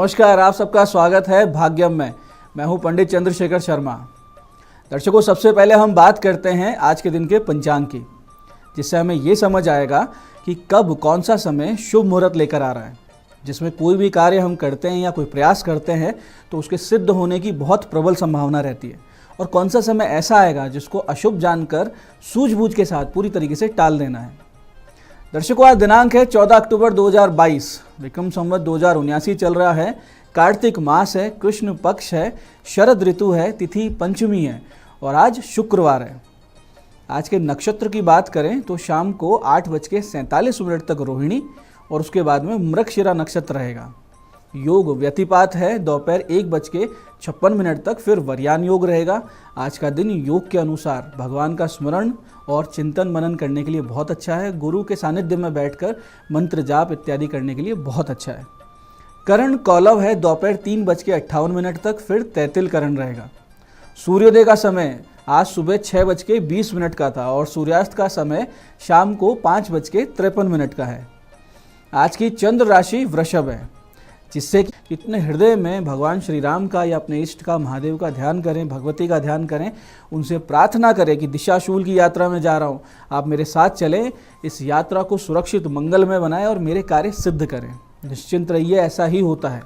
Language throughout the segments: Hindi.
नमस्कार, आप सबका स्वागत है भाग्यम में। मैं हूं पंडित चंद्रशेखर शर्मा। दर्शकों, सबसे पहले हम बात करते हैं आज के दिन के पंचांग की, जिससे हमें ये समझ आएगा कि कब कौन सा समय शुभ मुहूर्त लेकर आ रहा है। जिसमें कोई भी कार्य हम करते हैं या कोई प्रयास करते हैं तो उसके सिद्ध होने की बहुत प्रबल संभावना रहती है, और कौन सा समय ऐसा आएगा जिसको अशुभ जानकर सूझबूझ के साथ पूरी तरीके से टाल देना है। दर्शकों, आज दिनांक है 14 अक्टूबर 2022, विक्रम संवत 2079 चल रहा है। कार्तिक मास है, कृष्ण पक्ष है, शरद ऋतु है, तिथि पंचमी है और आज शुक्रवार है। आज के नक्षत्र की बात करें तो शाम को 8:47 तक रोहिणी और उसके बाद में मृगशिरा नक्षत्र रहेगा। योग व्यतिपात है, दोपहर 1:56 तक फिर वर्यान योग रहेगा। आज का दिन योग के अनुसार भगवान का स्मरण और चिंतन मनन करने के लिए बहुत अच्छा है। गुरु के सानिध्य में बैठकर मंत्र जाप इत्यादि करने के लिए बहुत अच्छा है। करण कौलव है, दोपहर 3:58 तक फिर तैतिल करण रहेगा। सूर्योदय का समय आज सुबह 6:20 का था और सूर्यास्त का समय शाम को 5:53 का है। आज की चंद्र राशि वृषभ है, जिससे कि अपने हृदय में भगवान श्री राम का या अपने इष्ट का, महादेव का ध्यान करें, भगवती का ध्यान करें, उनसे प्रार्थना करें कि दिशाशूल की यात्रा में जा रहा हूँ, आप मेरे साथ चलें, इस यात्रा को सुरक्षित मंगलमय बनाएं और मेरे कार्य सिद्ध करें। निश्चिंत रहिए, ऐसा ही होता है।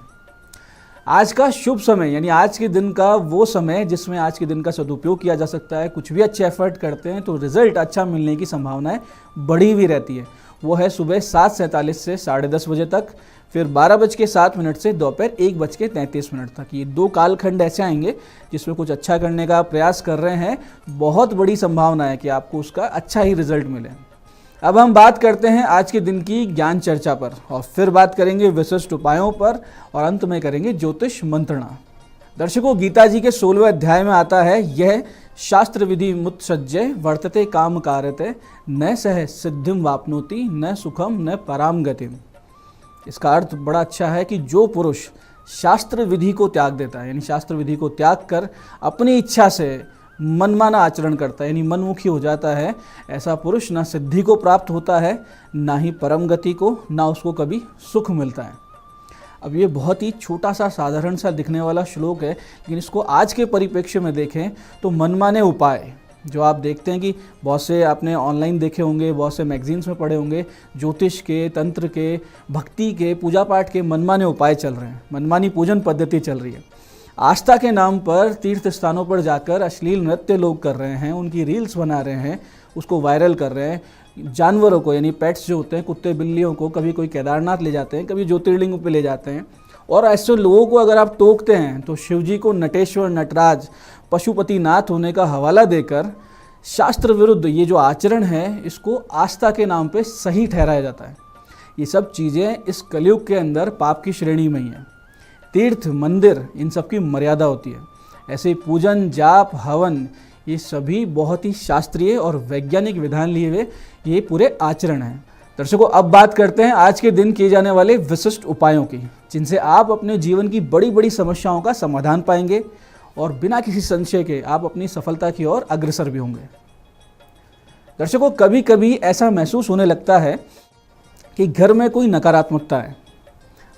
आज का शुभ समय यानी आज के दिन का वो समय जिसमें आज के दिन का सदुपयोग किया जा सकता है। कुछ भी अच्छे एफर्ट करते हैं तो रिजल्ट अच्छा मिलने की संभावनाएं बढ़ी हुई रहती है। वो है सुबह 7:47 से 10:30 बजे तक, फिर 12:07 से दोपहर 1:33 तक। ये दो कालखंड ऐसे आएंगे जिसमें कुछ अच्छा करने का प्रयास कर रहे हैं, बहुत बड़ी संभावना है कि आपको उसका अच्छा ही रिजल्ट मिले। अब हम बात करते हैं आज के दिन की ज्ञान चर्चा पर, और फिर बात करेंगे विशिष्ट उपायों पर, और अंत में करेंगे ज्योतिष मंत्रणा। दर्शकों, गीता जी के 16वें अध्याय में आता है, यह शास्त्र विधि मुत्सज्जय वर्तते काम कारते न सह सिद्धिम वापनोति न सुखम न पराम गतिम। इसका अर्थ बड़ा अच्छा है कि जो पुरुष शास्त्र विधि को त्याग देता है, यानी शास्त्र विधि को त्याग कर अपनी इच्छा से मनमाना आचरण करता है, यानी मनमुखी हो जाता है, ऐसा पुरुष ना सिद्धि को प्राप्त होता है, ना ही परम गति को, ना उसको कभी सुख मिलता है। अब ये बहुत ही छोटा सा साधारण सा दिखने वाला श्लोक है, लेकिन इसको आज के परिप्रेक्ष्य में देखें तो मनमाने उपाय जो आप देखते हैं कि बहुत से आपने ऑनलाइन देखे होंगे, बहुत से मैगजीन्स में पढ़े होंगे, ज्योतिष के, तंत्र के, भक्ति के, पूजा पाठ के मनमाने उपाय चल रहे हैं, मनमानी पूजन पद्धति चल रही है। आस्था के नाम पर तीर्थ स्थानों पर जाकर अश्लील नृत्य लोग कर रहे हैं, उनकी रील्स बना रहे हैं, उसको वायरल कर रहे हैं। जानवरों को यानी पेट्स जो होते हैं, कुत्ते बिल्लियों को कभी कोई केदारनाथ ले जाते हैं, कभी ज्योतिर्लिंग पे ले जाते हैं। और ऐसे लोगों को अगर आप टोकते हैं तो शिव जी को नटेश्वर, नटराज, पशुपतिनाथ होने का हवाला देकर शास्त्र विरुद्ध ये जो आचरण है, इसको आस्था के नाम पे सही ठहराया जाता है। ये सब चीज़ें इस कलयुग के अंदर पाप की श्रेणी में ही हैं। तीर्थ, मंदिर, इन सब की मर्यादा होती है। ऐसे ही पूजन, जाप, हवन, ये सभी बहुत ही शास्त्रीय और वैज्ञानिक विधान लिए हुए ये पूरे आचरण हैं। दर्शकों, अब बात करते हैं आज के दिन किए जाने वाले विशिष्ट उपायों की, जिनसे आप अपने जीवन की बड़ी बड़ी समस्याओं का समाधान पाएंगे और बिना किसी संशय के आप अपनी सफलता की ओर अग्रसर भी होंगे। दर्शकों, कभी कभी ऐसा महसूस होने लगता है कि घर में कोई नकारात्मकता है,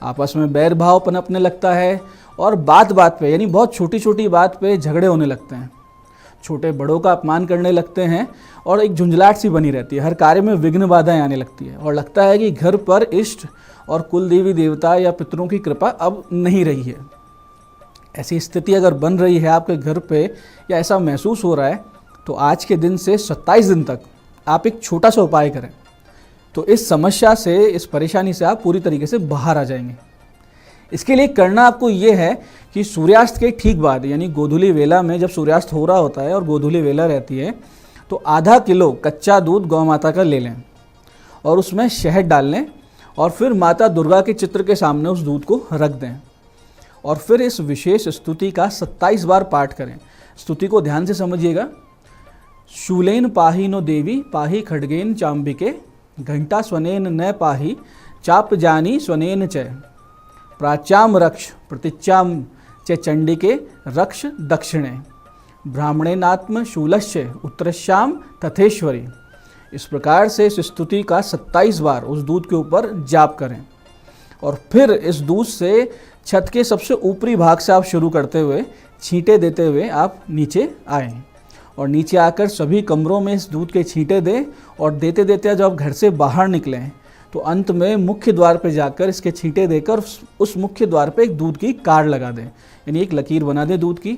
आपस में बैर भाव पनपने लगता है और बात बात पे यानी बहुत छोटी छोटी बात पे झगड़े होने लगते हैं, छोटे बड़ों का अपमान करने लगते हैं और एक झुंझलाहट सी बनी रहती है। हर कार्य में विघ्न बाधाएं आने लगती है और लगता है कि घर पर इष्ट और कुल देवी देवता या पितरों की कृपा अब नहीं रही है। ऐसी स्थिति अगर बन रही है आपके घर पे या ऐसा महसूस हो रहा है, तो आज के दिन से 27 दिन तक आप एक छोटा सा उपाय करें, तो इस समस्या से, इस परेशानी से आप पूरी तरीके से बाहर आ जाएंगे। इसके लिए करना आपको ये है कि सूर्यास्त के ठीक बाद यानी गोधूली वेला में, जब सूर्यास्त हो रहा होता है और गोधूली वेला रहती है, तो आधा किलो कच्चा दूध गौ माता का ले लें और उसमें शहद डाल लें और फिर माता दुर्गा के चित्र के सामने उस दूध को रख दें और फिर इस विशेष स्तुति का 27 बार पाठ करें। स्तुति को ध्यान से समझिएगा। शूलेन पाही नो देवी पाही खड्गेन चाम्बिके घंटा स्वनेन न पाही चाप जानी स्वनेन च प्राच्याम रक्ष प्रतिच्याम च चंडिके रक्ष दक्षिणे ब्राह्मणेनात्म शूलश्च उत्तरश्याम तथेश्वरी। इस प्रकार से इस स्तुति का 27 बार उस दूध के ऊपर जाप करें और फिर इस दूध से छत के सबसे ऊपरी भाग से आप शुरू करते हुए छींटे देते हुए आप नीचे आए और नीचे आकर सभी कमरों में इस दूध के छींटे दें और देते देते जब आप घर से बाहर निकलें तो अंत में मुख्य द्वार पर जाकर इसके छींटे देकर उस मुख्य द्वार पर एक दूध की कार लगा दें, यानी एक लकीर बना दें दूध की।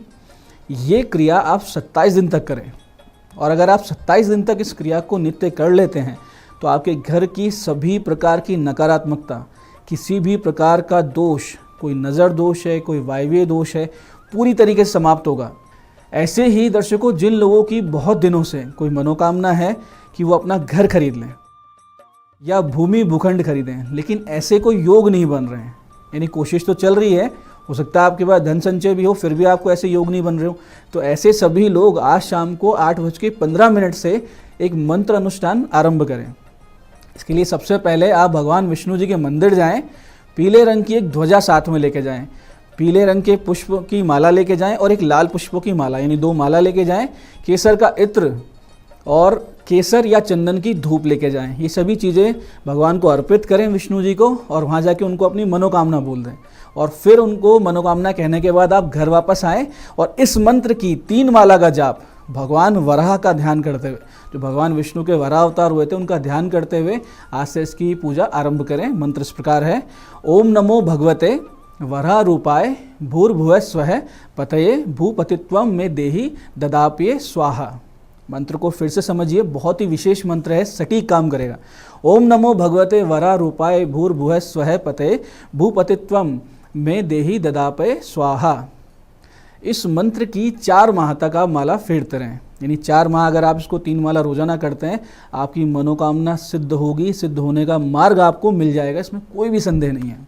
ये क्रिया आप 27 दिन तक करें और अगर आप 27 दिन तक इस क्रिया को नित्य कर लेते हैं तो आपके घर की सभी प्रकार की नकारात्मकता, किसी भी प्रकार का दोष, कोई नज़र दोष है, कोई वायवीय दोष है, पूरी तरीके से समाप्त होगा। ऐसे ही दर्शकों, जिन लोगों की बहुत दिनों से कोई मनोकामना है कि वो अपना घर खरीद लें या भूमि भूखंड खरीदें, लेकिन ऐसे कोई योग नहीं बन रहे हैं, यानी कोशिश तो चल रही है, हो सकता है आपके पास धन संचय भी हो फिर भी आपको ऐसे योग नहीं बन रहे हो, तो ऐसे सभी लोग आज शाम को 8:15 से एक मंत्र अनुष्ठान आरंभ करें। इसके लिए सबसे पहले आप भगवान विष्णु जी के मंदिर जाएं, पीले रंग की एक ध्वजा साथ में लेके जाएं, पीले रंग के पुष्प की माला लेके जाएं और एक लाल पुष्पों की माला, यानी 2 माला लेके जाएं, केसर का इत्र और केसर या चंदन की धूप लेके जाएं। ये सभी चीज़ें भगवान को अर्पित करें विष्णु जी को और वहाँ जाके उनको अपनी मनोकामना बोल दें और फिर उनको मनोकामना कहने के बाद आप घर वापस आएँ और इस मंत्र की 3 माला का जाप भगवान वराह का ध्यान करते हुए, जो भगवान विष्णु के वराह अवतार हुए थे उनका ध्यान करते हुए आज से इसकी पूजा आरंभ करें। मंत्र इस प्रकार है, ओम नमो भगवते वराह रूपाय भूर्भुवः स्वः पतये भूपतित्वम में देहि ददाप्ये स्वाहा। मंत्र को फिर से समझिए, बहुत ही विशेष मंत्र है, सटीक काम करेगा। ओम नमो भगवते वराह रूपाय भूर्भुवः स्वः पतये भूपतित्वम में देहि ददाप्ये स्वाहा। इस मंत्र की 4 माह तक आप माला फेरते रहें, यानी 4 माह अगर आप इसको 3 माला रोजाना करते हैं आपकी मनोकामना सिद्ध होगी, सिद्ध होने का मार्ग आपको मिल जाएगा, इसमें कोई भी संदेह नहीं है।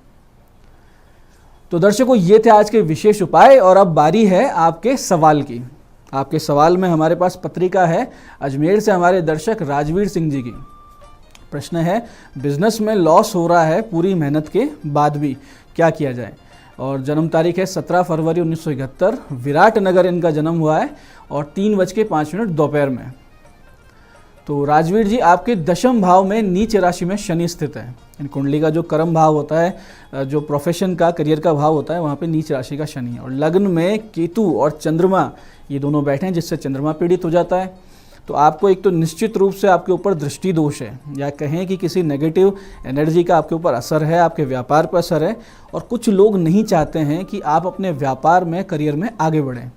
तो दर्शकों, ये थे आज के विशेष उपाय और अब बारी है आपके सवाल की। आपके सवाल में हमारे पास पत्रिका है अजमेर से हमारे दर्शक राजवीर सिंह जी की। प्रश्न है, बिजनेस में लॉस हो रहा है पूरी मेहनत के बाद भी, क्या किया जाए? और जन्म तारीख है 17 फरवरी 1971, विराट नगर इनका जन्म हुआ है और 3:05 दोपहर में। तो राजवीर जी, आपके 10वें भाव में नीच राशि में शनि स्थित है। इन कुंडली का जो कर्म भाव होता है, जो प्रोफेशन का, करियर का भाव होता है, वहाँ पे नीच राशि का शनि है और लग्न में केतु और चंद्रमा ये दोनों बैठे हैं, जिससे चंद्रमा पीड़ित हो जाता है। तो आपको एक तो निश्चित रूप से आपके ऊपर दृष्टि दोष है, या कहें कि किसी नेगेटिव एनर्जी का आपके ऊपर असर है, आपके व्यापार पर असर है और कुछ लोग नहीं चाहते हैं कि आप अपने व्यापार में, करियर में आगे बढ़ें।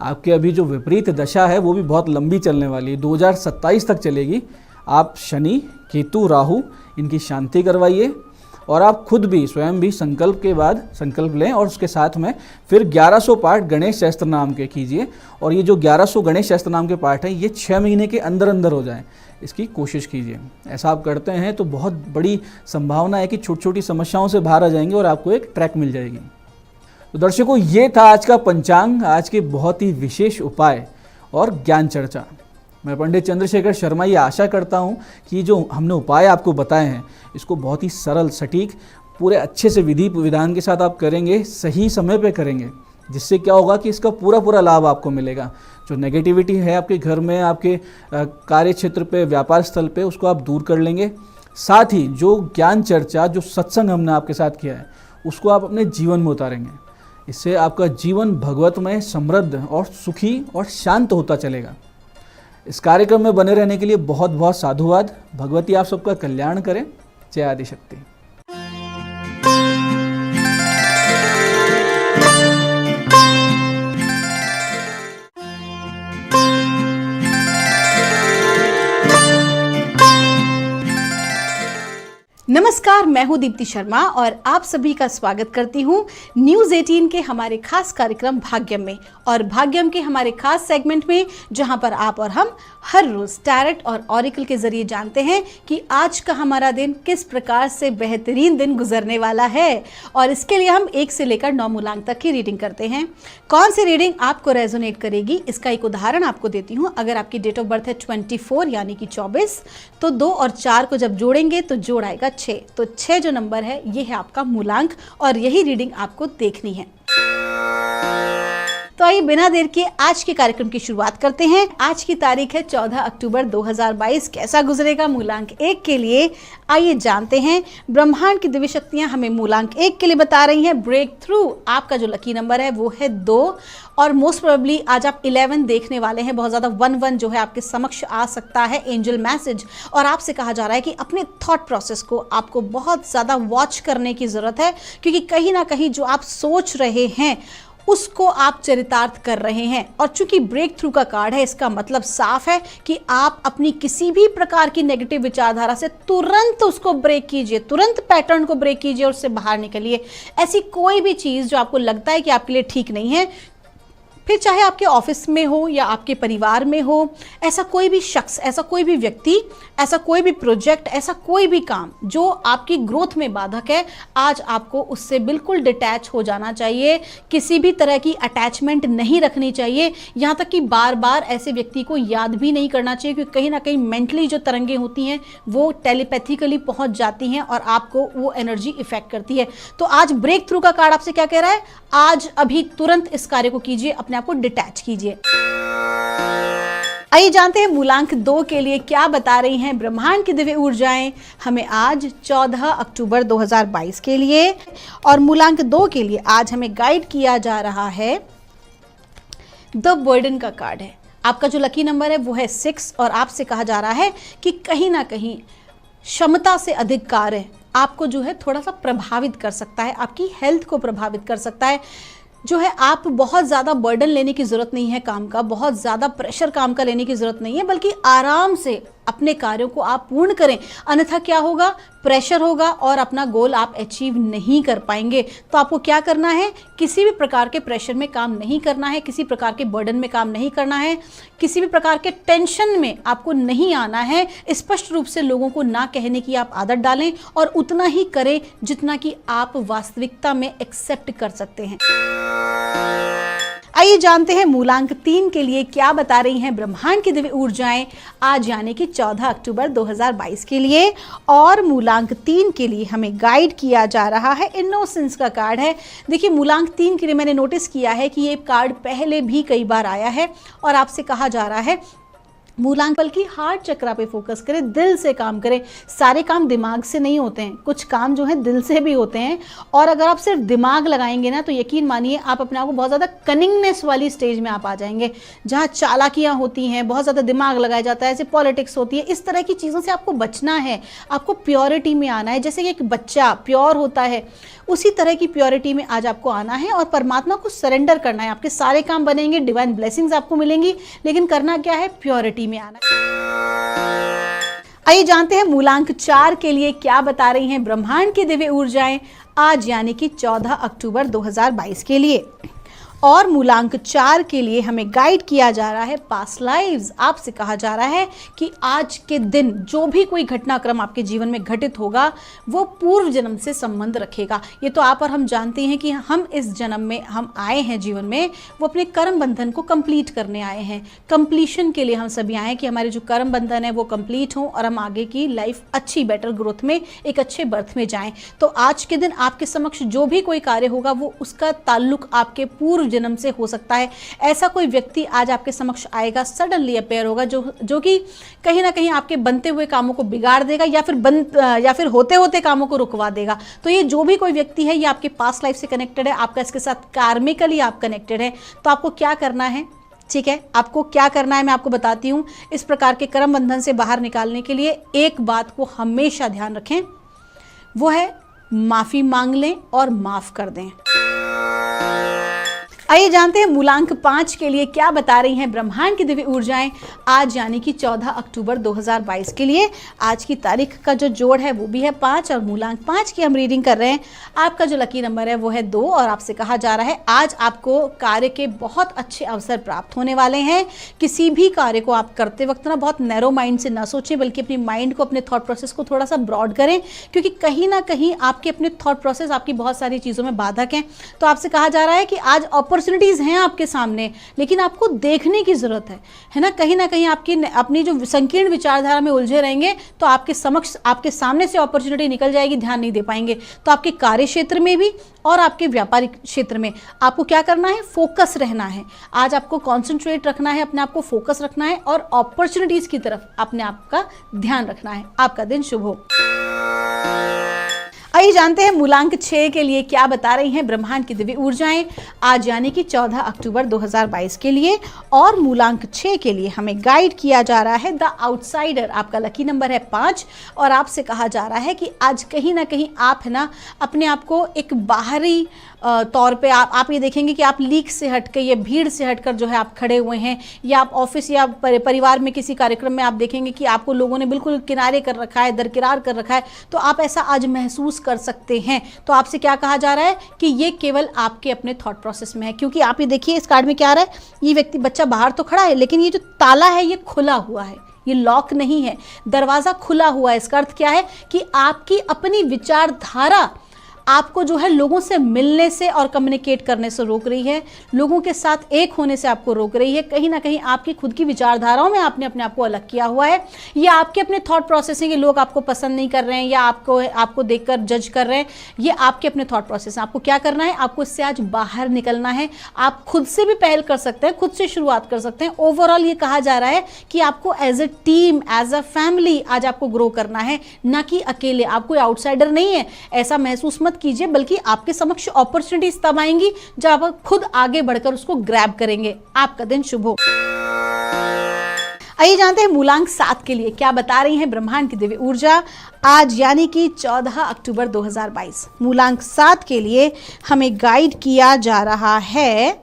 आपके अभी जो विपरीत दशा है वो भी बहुत लंबी चलने वाली है, 2027 तक चलेगी। आप शनि, केतु, राहु इनकी शांति करवाइए और आप खुद भी स्वयं भी संकल्प के बाद संकल्प लें और उसके साथ में फिर 1100 पाठ गणेश सहस्त्र नाम के कीजिए। और ये जो 1100 गणेश सहस्त्र नाम के पाठ हैं ये 6 महीने के अंदर अंदर हो जाएं, इसकी कोशिश कीजिए। ऐसा आप करते हैं तो बहुत बड़ी संभावना है कि छोटी छोटी समस्याओं से बाहर आ जाएंगे और आपको एक ट्रैक मिल जाएगी। तो दर्शकों, ये था आज का पंचांग, आज के बहुत ही विशेष उपाय और ज्ञान चर्चा। मैं पंडित चंद्रशेखर शर्मा ये आशा करता हूँ कि जो हमने उपाय आपको बताए हैं इसको बहुत ही सरल, सटीक, पूरे अच्छे से विधि विधान के साथ आप करेंगे, सही समय पे करेंगे, जिससे क्या होगा कि इसका पूरा लाभ आपको मिलेगा। जो नेगेटिविटी है आपके घर में, आपके कार्य क्षेत्र पे, व्यापार स्थल पे, उसको आप दूर कर लेंगे। साथ ही जो ज्ञान चर्चा, जो सत्संग हमने आपके साथ किया है उसको आप अपने जीवन में उतारेंगे। इससे आपका जीवन भगवतमय, समृद्ध और सुखी और शांत होता चलेगा। इस कार्यक्रम में बने रहने के लिए बहुत बहुत साधुवाद। भगवती आप सबका कल्याण करें। जय आदिशक्ति। नमस्कार, मैं हूं दीप्ति शर्मा और आप सभी का स्वागत करती हूं न्यूज़ 18 के हमारे खास कार्यक्रम भाग्यम में। और भाग्यम के हमारे खास सेगमेंट में जहां पर आप और हम हर रोज टैरेट और ऑरिकल के जरिए जानते हैं कि आज का हमारा दिन किस प्रकार से बेहतरीन दिन गुजरने वाला है। और इसके लिए हम 1 से लेकर 9 मूलांक तक की रीडिंग करते हैं। कौन सी रीडिंग आपको रेजोनेट करेगी, इसका एक उदाहरण आपको देती हूँ। अगर आपकी डेट ऑफ बर्थ है 24 यानी कि 24, तो 2 और 4 को जब जोड़ेंगे तो जोड़ आएगा 6। तो 6 जो नंबर है ये है आपका मूलांक और यही रीडिंग आपको देखनी है। तो आइए बिना देर के आज के कार्यक्रम की शुरुआत करते हैं। आज की तारीख है 14 अक्टूबर 2022। कैसा गुजरेगा मूलांक 1 के लिए, आइए जानते हैं। ब्रह्मांड की दिव्य शक्तियां हमें मूलांक 1 के लिए बता रही हैं ब्रेक थ्रू। आपका जो लकी नंबर है वो है 2 और मोस्ट प्रोबेबली आज आप 11 देखने वाले हैं। बहुत ज़्यादा 11 जो है आपके समक्ष आ सकता है एंजल मैसेज, और आपसे कहा जा रहा है कि अपने थॉट प्रोसेस को आपको बहुत ज़्यादा वॉच करने की ज़रूरत है, क्योंकि कहीं ना कहीं जो आप सोच रहे हैं उसको आप चरितार्थ कर रहे हैं। और चूंकि ब्रेक थ्रू का कार्ड है, इसका मतलब साफ है कि आप अपनी किसी भी प्रकार की नेगेटिव विचारधारा से तुरंत उसको ब्रेक कीजिए, तुरंत पैटर्न को ब्रेक कीजिए और उससे बाहर निकलिए। ऐसी कोई भी चीज़ जो आपको लगता है कि आपके लिए ठीक नहीं है, फिर चाहे आपके ऑफिस में हो या आपके परिवार में हो, ऐसा कोई भी शख्स, ऐसा कोई भी व्यक्ति, ऐसा कोई भी प्रोजेक्ट, ऐसा कोई भी काम जो आपकी ग्रोथ में बाधक है, आज आपको उससे बिल्कुल डिटैच हो जाना चाहिए। किसी भी तरह की अटैचमेंट नहीं रखनी चाहिए, यहाँ तक कि बार बार ऐसे व्यक्ति को याद भी नहीं करना चाहिए, क्योंकि कहीं ना कहीं मेंटली जो तरंगें होती हैं वो टेलीपैथिकली पहुँच जाती हैं और आपको वो एनर्जी इफेक्ट करती है। तो आज ब्रेक थ्रू का कार्ड आपसे क्या कह रहा है? आज अभी तुरंत इस कार्य को कीजिए, अपने आप को डिटैच कीजिए। आइए जानते हैं मूलांक 2 के लिए क्या बता रही हैं ब्रह्मांड की दिव्य ऊर्जाएं हमें आज 14 अक्टूबर 2022 के लिए। और मूलांक 2 के लिए आज हमें गाइड किया जा रहा है द बर्डन का कार्ड है। आपका जो लकी नंबर है वो है 6 और आपसे कहा जा रहा है कि कहीं ना कहीं क्षमता से अधिक कार्य आपको जो है थोड़ा सा प्रभावित कर सकता है, आपकी हेल्थ को प्रभावित कर सकता है। जो है आप बहुत ज़्यादा बर्डन लेने की ज़रूरत नहीं है काम का, बहुत ज़्यादा प्रेशर काम का लेने की ज़रूरत नहीं है, बल्कि आराम से अपने कार्यों को आप पूर्ण करें। अन्यथा क्या होगा? प्रेशर होगा और अपना गोल आप अचीव नहीं कर पाएंगे। तो आपको क्या करना है? किसी भी प्रकार के प्रेशर में काम नहीं करना है, किसी प्रकार के बर्डन में काम नहीं करना है, किसी भी प्रकार के टेंशन में आपको नहीं आना है। स्पष्ट रूप से लोगों को ना कहने की आप आदत डालें और उतना ही करें जितना कि आप वास्तविकता में एक्सेप्ट कर सकते हैं। आइए जानते हैं मूलांक 3 के लिए क्या बता रही हैं ब्रह्मांड की दिव्य ऊर्जाएं आज यानी कि 14 अक्टूबर 2022 के लिए। और मूलांक 3 के लिए हमें गाइड किया जा रहा है इनोसेंस का कार्ड है। देखिए मूलांक 3 के लिए मैंने नोटिस किया है कि ये कार्ड पहले भी कई बार आया है और आपसे कहा जा रहा है मूलांक बल्कि हार्ट चक्रा पे फोकस करें, दिल से काम करें। सारे काम दिमाग से नहीं होते हैं, कुछ काम जो है दिल से भी होते हैं। और अगर आप सिर्फ दिमाग लगाएंगे ना तो यकीन मानिए आप अपने आप को बहुत ज़्यादा कनिंगनेस वाली स्टेज में आप आ जाएंगे, जहाँ चालाकियाँ होती हैं, बहुत ज़्यादा दिमाग लगाया जाता है, ऐसे पॉलिटिक्स होती है। इस तरह की चीज़ों से आपको बचना है, आपको प्योरिटी में आना है। जैसे कि एक बच्चा प्योर होता है, उसी तरह की प्योरिटी में आज आपको आना है और परमात्मा को सरेंडर करना है। आपके सारे काम बनेंगे, डिवाइन ब्लेसिंग्स आपको मिलेंगी, लेकिन करना क्या है? प्योरिटी में आना है। आइए जानते हैं मूलांक 4 के लिए क्या बता रही हैं ब्रह्मांड की दिव्य ऊर्जाएं आज यानी कि 14 अक्टूबर 2022 के लिए। और मूलांक 4 के लिए हमें गाइड किया जा रहा है पास्ट लाइव्स। आपसे कहा जा रहा है कि आज के दिन जो भी कोई घटनाक्रम आपके जीवन में घटित होगा वो पूर्व जन्म से संबंध रखेगा। ये तो आप और हम जानते हैं कि हम इस जन्म में हम आए हैं जीवन में, वो अपने कर्म बंधन को कंप्लीट करने आए हैं। कंप्लीशन के लिए हम सभी आए हैं कि हमारे जो कर्म बंधन है वो कंप्लीट हों और हम आगे की लाइफ अच्छी बेटर ग्रोथ में एक अच्छे बर्थ में जाएं। तो आज के दिन आपके समक्ष जो भी कोई कार्य होगा वो उसका ताल्लुक आपके पूर्व जन्म से हो सकता है। ऐसा कोई व्यक्ति आज आपके समक्ष आएगा, सडनली अपेयर होगा, जो कि कहीं ना कहीं आपके बनते हुए कामों को बिगाड़ देगा या फिर होते होते कामों को रुकवा देगा। तो ये जो भी कोई व्यक्ति है ये आपके पास्ट लाइफ से कनेक्टेड है, आपका इसके साथ कार्मिकली आप कनेक्टेड है। तो आपको क्या करना है? ठीक है, आपको क्या करना है मैं आपको बताती हूँ। इस प्रकार के कर्म बंधन से बाहर निकालने के लिए एक बात को हमेशा ध्यान रखें, वो है माफी मांग लें और माफ कर दें। आइए जानते हैं मूलांक 5 के लिए क्या बता रही हैं ब्रह्मांड की दिव्य ऊर्जाएं आज यानी कि 14 अक्टूबर 2022 के लिए। आज की तारीख का जो जोड़ है वो भी है 5 और मूलांक 5 की हम रीडिंग कर रहे हैं। आपका जो लकी नंबर है वो है 2 और आपसे कहा जा रहा है आज आपको कार्य के बहुत अच्छे अवसर प्राप्त होने वाले हैं। किसी भी कार्य को आप करते वक्त ना बहुत नैरो माइंड से ना सोचें, बल्कि अपनी माइंड को, अपने थॉट प्रोसेस को थोड़ा सा ब्रॉड करें, क्योंकि कहीं ना कहीं आपके अपने थॉट प्रोसेस आपकी बहुत सारी चीज़ों में बाधक हैं। तो आपसे कहा जा रहा है कि आज अपॉर्चुनिटीज़ हैं आपके सामने, लेकिन आपको देखने की ज़रूरत है ना। कहीं आपकी अपनी जो संकीर्ण विचारधारा में उलझे रहेंगे तो आपके सामने से अपॉर्चुनिटी निकल जाएगी, ध्यान नहीं दे पाएंगे। तो आपके कार्य क्षेत्र में भी और आपके व्यापारिक क्षेत्र में आपको क्या करना है, फोकस रहना है। आज आपको कॉन्सेंट्रेट रखना है, अपने आप को फोकस रखना है और अपॉर्चुनिटीज़ की तरफ अपने आप का ध्यान रखना है। आपका दिन शुभ हो। आइए जानते हैं मूलांक 6 के लिए क्या बता रही हैं ब्रह्मांड की दिव्य ऊर्जाएं आज यानी कि 14 अक्टूबर 2022 के लिए। और मूलांक 6 के लिए हमें गाइड किया जा रहा है द आउटसाइडर। आपका लकी नंबर है 5 और आपसे कहा जा रहा है कि आज कहीं ना कहीं आप है ना अपने आप को एक बाहरी तौर पे आप ये देखेंगे कि आप लीक से हटकर या भीड़ से हटकर जो है आप खड़े हुए हैं, या आप ऑफिस या परिवार में किसी कार्यक्रम में आप देखेंगे कि आपको लोगों ने बिल्कुल किनारे कर रखा है, दरकिनार कर रखा है। तो आप ऐसा आज महसूस कर सकते हैं। तो आपसे क्या कहा जा रहा है कि ये केवल आपके अपने थॉट प्रोसेस में है, क्योंकि आप ये देखिए इस कार्ड में क्या आ रहा है, ये व्यक्ति बच्चा बाहर तो खड़ा है लेकिन ये जो ताला है ये खुला हुआ है, ये लॉक नहीं है, दरवाजा खुला हुआ है। इसका अर्थ क्या है कि आपकी अपनी विचारधारा आपको जो है लोगों से मिलने से और कम्युनिकेट करने से रोक रही है, लोगों के साथ एक होने से आपको रोक रही है। कहीं ना कहीं आपकी खुद की विचारधाराओं में आपने अपने आप को अलग किया हुआ है, या आपके अपने थॉट प्रोसेसिंग के लोग आपको पसंद नहीं कर रहे हैं या आपको देखकर जज कर रहे हैं, ये आपके अपने थॉट प्रोसेस हैं। आपको क्या करना है, आपको इससे आज बाहर निकलना है। आप खुद से भी पहल कर सकते हैं, खुद से शुरुआत कर सकते हैं। ओवरऑल ये कहा जा रहा है कि आपको as a team, as a family आज आपको ग्रो करना है, ना कि अकेले। आप कोई आउटसाइडर नहीं है, ऐसा महसूस मत कीजिए, बल्कि आपके समक्ष अपॉर्चुनिटीज तब आएंगी जब आप खुद आगे बढ़कर उसको ग्रैब करेंगे। आपका दिन शुभ हो। आइए जानते हैं मूलांक 7 के लिए क्या बता रही हैं ब्रह्मांड की दिव्य ऊर्जा आज यानी कि 14 अक्टूबर 2022। मूलांक 7 के लिए हमें गाइड किया जा रहा है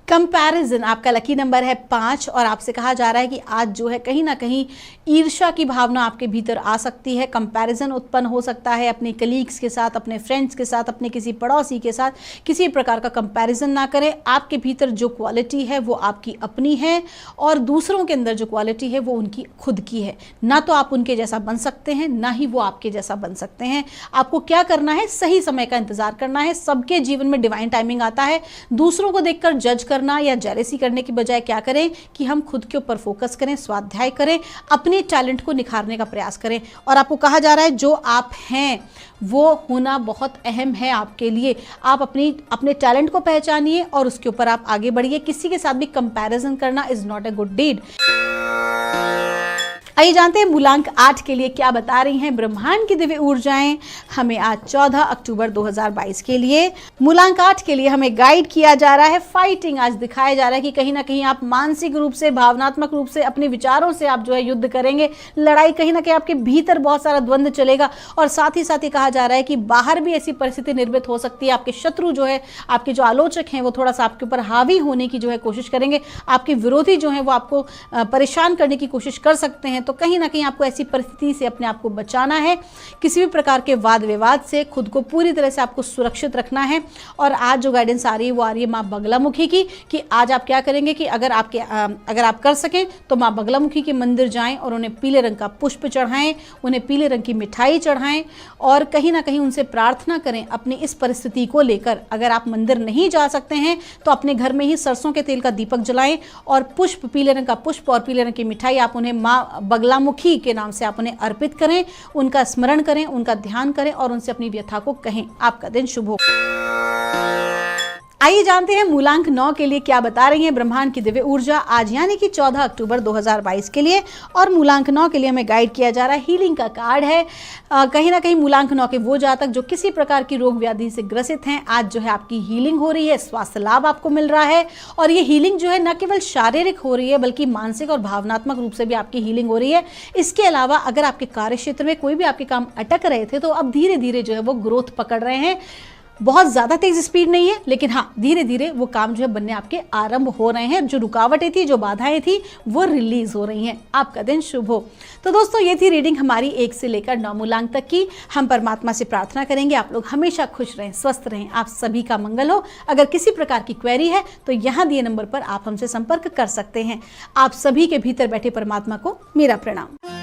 कंपैरिजन। आपका लकी नंबर है 5 और आपसे कहा जा रहा है कि आज जो है कहीं ना कहीं ईर्ष्या की भावना आपके भीतर आ सकती है। कंपैरिजन उत्पन्न हो सकता है अपने कलीग्स के साथ, अपने फ्रेंड्स के साथ, अपने किसी पड़ोसी के साथ। किसी प्रकार का कंपैरिजन ना करें। आपके भीतर जो क्वालिटी है वो आपकी अपनी है और दूसरों के अंदर जो क्वालिटी है वो उनकी खुद की है। ना तो आप उनके जैसा बन सकते हैं, ना ही वो आपके जैसा बन सकते हैं। आपको क्या करना है, सही समय का इंतजार करना है। सबके जीवन में डिवाइन टाइमिंग आता है। दूसरों को देखकर जज करना या जेलेसी करने की बजाय क्या करें कि हम खुद के ऊपर फोकस करें, स्वाध्याय करें, अपने टैलेंट को निखारने का प्रयास करें। और आपको कहा जा रहा है जो आप हैं वो होना बहुत अहम है आपके लिए। आप अपने टैलेंट को पहचानिए और उसके ऊपर आप आगे बढ़िए। किसी के साथ भी कंपैरिजन करना is not a good deed. आइए जानते हैं मूलांक 8 के लिए क्या बता रही हैं ब्रह्मांड की दिव्य ऊर्जाएं हमें आज 14 अक्टूबर 2022 के लिए। मूलांक 8 के लिए हमें गाइड किया जा रहा है फाइटिंग। आज दिखाया जा रहा है कि कहीं ना कहीं आप मानसिक रूप से, भावनात्मक रूप से, अपने विचारों से आप जो है युद्ध करेंगे। लड़ाई कहीं ना कहीं आपके भीतर बहुत सारा द्वंद्व चलेगा और साथ ही कहा जा रहा है कि बाहर भी ऐसी परिस्थिति निर्मित हो सकती है। आपके शत्रु जो है, आपके जो आलोचक हैं वो थोड़ा सा आपके ऊपर हावी होने की जो है कोशिश करेंगे। आपके विरोधी जो है वो आपको परेशान करने की कोशिश कर सकते हैं। तो कहीं ना कहीं आपको ऐसी परिस्थिति से अपने आप को बचाना है। किसी भी प्रकार के वाद विवाद से खुद को पूरी तरह से आपको सुरक्षित रखना है। और आज जो गाइडेंस आ रही है वो आ रही है माँ बगलामुखी की, कि आज आप क्या करेंगे कि अगर आप कर सकें तो माँ बगलामुखी के मंदिर जाएं और उन्हें पीले रंग का पुष्प चढ़ाएं, उन्हें पीले रंग की मिठाई चढ़ाएं और कहीं ना कहीं उनसे प्रार्थना करें अपनी इस परिस्थिति को लेकर। अगर आप मंदिर नहीं जा सकते हैं तो अपने घर में ही सरसों के तेल का दीपक जलाएं और पुष्प, पीले रंग का पुष्प और पीले रंग की मिठाई आप उन्हें माँ बगलामुखी के नाम से आप उन्हें अर्पित करें, उनका स्मरण करें, उनका ध्यान करें और उनसे अपनी व्यथा को कहें। आपका दिन शुभ हो। आइए जानते हैं मूलांक 9 के लिए क्या बता रही है ब्रह्मांड की दिव्य ऊर्जा आज यानी कि 14 अक्टूबर 2022 के लिए। और मूलांक 9 के लिए हमें गाइड किया जा रहा है हीलिंग का कार्ड है। कहीं ना कहीं मूलांक 9 के वो जातक जो किसी प्रकार की रोग व्याधि से ग्रसित हैं, आज जो है आपकी हीलिंग हो रही है, स्वास्थ्य लाभ आपको मिल रहा है। और ये हीलिंग जो है न केवल शारीरिक हो रही है बल्कि मानसिक और भावनात्मक रूप से भी आपकी हीलिंग हो रही है। इसके अलावा अगर आपके कार्य क्षेत्र में कोई भी आपके काम अटक रहे थे तो अब धीरे धीरे जो है वो ग्रोथ पकड़ रहे हैं। बहुत ज़्यादा तेज स्पीड नहीं है लेकिन हाँ धीरे धीरे वो काम जो है बनने आपके आरंभ हो रहे हैं। जो रुकावटें थी, जो बाधाएं थी वो रिलीज हो रही हैं। आपका दिन शुभ हो। तो दोस्तों ये थी रीडिंग हमारी 1 से लेकर 9 मूलांक तक की। हम परमात्मा से प्रार्थना करेंगे आप लोग हमेशा खुश रहें, स्वस्थ रहें, आप सभी का मंगल हो। अगर किसी प्रकार की क्वेरी है तो यहाँ दिए नंबर पर आप हमसे संपर्क कर सकते हैं। आप सभी के भीतर बैठे परमात्मा को मेरा प्रणाम।